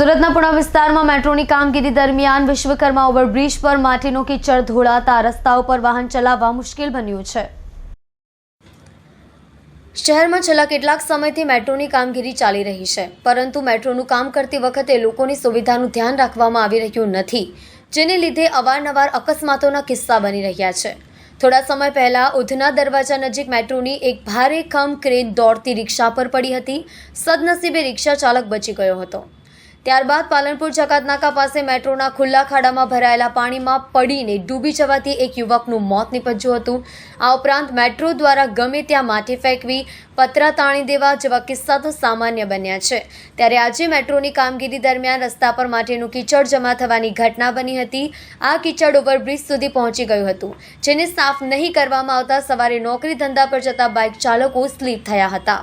સુરતના પુણા વિસ્તારમાં મેટ્રોની કામગીરી દરમિયાન વિશ્વકર્મા ઓવરબ્રિજ પર માટીનો કીચડ ધોળાતા રસ્તાઓ પર વાહન ચલાવવા મુશ્કેલ બન્યું છે। શહેરમાં છેલ્લા કેટલાક સમયથી મેટ્રોની કામગીરી ચાલી રહી છે, પરંતુ મેટ્રોનું કામ કરતી વખતે લોકોની સુવિધાનું ધ્યાન રાખવામાં આવી રહ્યું નથી, જેને લીધે અવારનવાર અકસ્માતોના કિસ્સા બની રહ્યા છે। થોડા સમય પહેલા ઉધના દરવાજા નજીક મેટ્રોની એક ભારે ખમ ક્રેન દોડતી રિક્ષા પર પડી હતી। સદનસીબે રિક્ષા ચાલક બચી ગયો હતો। ત્યારબાદ પાલનપુર જકાતનાકા પાસે મેટ્રોના ખુલ્લા ખાડામાં ભરાયેલા પાણીમાં પડીને ડૂબી જવાથી એક યુવકનું મોત નીપજ્યું હતું। આ ઉપરાંત મેટ્રો દ્વારા ગમે ત્યાં માટી ફેંકવી, પતરા તાણી દેવા જેવા કિસ્સા તો સામાન્ય બન્યા છે। ત્યારે આજે મેટ્રોની કામગીરી દરમિયાન રસ્તા પર માટીનું કીચડ જમા થવાની ઘટના બની હતી। આ કીચડ ઓવરબ્રિજ સુધી પહોંચી ગયું હતું, જેને સાફ નહીં કરવામાં આવતા સવારે નોકરી ધંધા પર જતા બાઇક ચાલકો સ્લીપ થયા હતા।